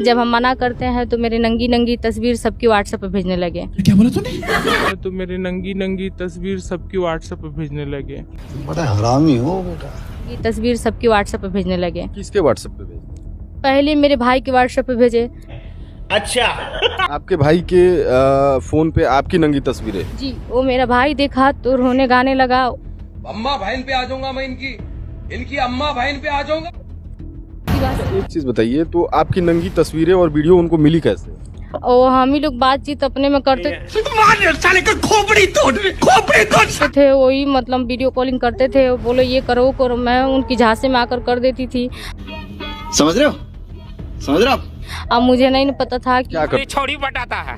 जब हम मना करते हैं तो मेरी नंगी नंगी तस्वीर सबकी व्हाट्सएप पे भेजने लगे। क्या बोला तूने? तो मेरी नंगी नंगी तस्वीर सबकी व्हाट्सएप पे भेजने लगे। बड़ा हरामी हो बेटा। ये तस्वीर सबकी व्हाट्सएप पे भेजने लगे। किसके व्हाट्सएप पे भेजे? पहले मेरे भाई के व्हाट्सएप पे भेजे। अच्छा, आपके भाई के फोन पे आपकी नंगी तस्वीरें? जी, वो मेरा भाई देखा तो रोने गाने लगा। अम्मा बहन पे आ जाऊंगा मैं, इनकी अम्मा बहन पे आ जाऊंगा। एक चीज बताइए, तो आपकी नंगी तस्वीरें और वीडियो उनको मिली कैसे? और हम ही लोग बातचीत अपने में करते साले का खोपड़ी तोड़ थे, वही मतलब वीडियो कॉलिंग करते थे। बोलो ये करो वो करो, मैं उनकी झांसे में आकर कर देती थी। समझ रहे हो? समझ रहे हो आप? अब मुझे नहीं पता था कि क्या कर छोड़ी बताता है।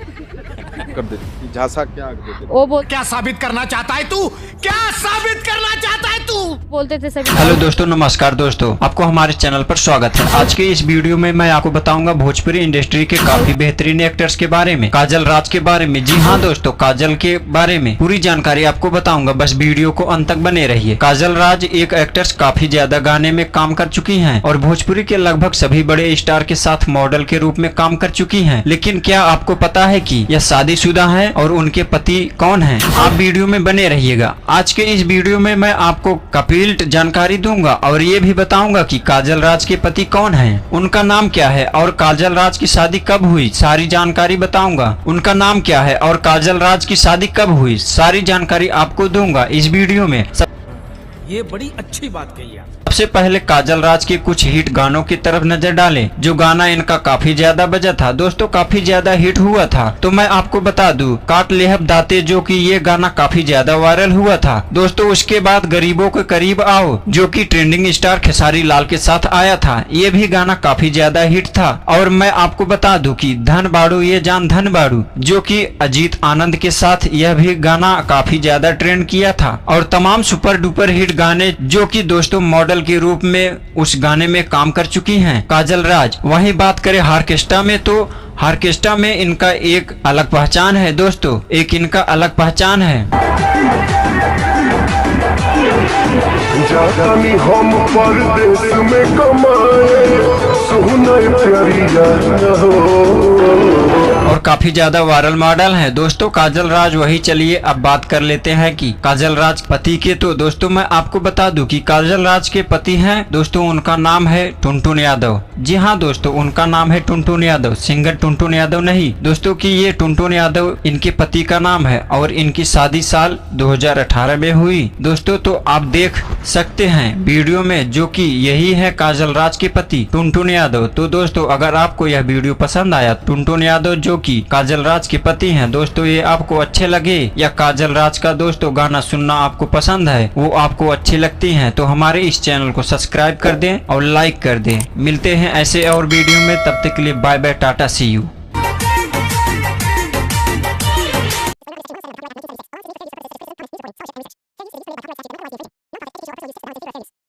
कर देती झांसा? क्या कर देती? वो बोल क्या साबित करना चाहता है तू? क्या साबित करना चाहता है तू? बोलते थे सभी। हेलो दोस्तों, नमस्कार दोस्तों, आपको हमारे चैनल पर स्वागत है। आज के इस वीडियो में मैं आपको बताऊंगा भोजपुरी इंडस्ट्री के काफी बेहतरीन एक्टर्स के बारे में, काजल राज के बारे में। जी हाँ दोस्तों, काजल के बारे में पूरी जानकारी आपको बताऊंगा, बस वीडियो को अंत तक बने रहिए। काजल राज एक एक्टर्स काफी ज्यादा गाने में काम कर चुकी हैं और भोजपुरी के लगभग सभी बड़े स्टार के साथ मॉडल के रूप में काम कर चुकी हैं। लेकिन क्या आपको पता है कि यह शादीशुदा है और उनके पति कौन हैं? आप वीडियो में बने रहिएगा। आज के इस वीडियो में मैं आपको कंप्लीट जानकारी दूंगा और ये भी बताऊंगा कि काजल राज के पति कौन हैं, उनका नाम क्या है और काजल राज की शादी कब हुई, सारी जानकारी बताऊंगा। उनका नाम क्या है और काजल राज की शादी कब हुई, सारी जानकारी आपको दूंगा इस वीडियो में। ये बड़ी अच्छी बात कही आप। सबसे पहले काजल राज के कुछ हिट गानों की तरफ नजर डालें। जो गाना इनका काफी ज्यादा बजा था दोस्तों, काफी ज्यादा हिट हुआ था, तो मैं आपको बता दूं काट लेहब दाते, जो कि ये गाना काफी ज्यादा वायरल हुआ था दोस्तों। उसके बाद गरीबों के करीब आओ, जो कि ट्रेंडिंग स्टार खेसारी लाल के साथ आया था, ये भी गाना काफी ज्यादा हिट था। और मैं आपको बता दूं कि धन बाड़ू ये जान धन बाड़ू, जो कि अजीत आनंद के साथ, यह भी गाना काफी ज्यादा ट्रेंड किया था। और तमाम सुपर डुपर हिट गाने जो कि दोस्तों मॉडल के रूप में उस गाने में काम कर चुकी हैं काजल राज। वहीं बात करें हार्केस्ट्रा में, तो हार्केस्ट्रा में इनका एक अलग पहचान है दोस्तों, एक इनका अलग पहचान है। हम परदेश में कमाए, सुना प्यारी और काफी ज्यादा वायरल मॉडल है दोस्तों काजल राज। वही चलिए अब बात कर लेते हैं कि काजल राज पति के, तो दोस्तों मैं आपको बता दूं कि काजल राज के पति हैं दोस्तों, उनका नाम है टुनटुन यादव। जी हाँ दोस्तों, उनका नाम है टुनटुन यादव, सिंगर टुनटुन यादव नहीं दोस्तों, कि ये टुनटुन यादव इनके पति का नाम है और इनकी शादी साल 2018 में हुई दोस्तों। तो आप देख सकते हैं वीडियो में, जो कि यही है काजल राज के पति टुनटुन यादव। तो दोस्तों अगर आपको यह वीडियो पसंद आया, टुनटुन यादव जो कि काजल राज के पति हैं दोस्तों, ये आपको अच्छे लगे या काजल राज का दोस्तों गाना सुनना आपको पसंद है, वो आपको अच्छी लगती हैं, तो हमारे इस चैनल को सब्सक्राइब कर दें और लाइक कर दें। मिलते हैं ऐसे और वीडियो में, तब तक के लिए bye bye, tata, see you.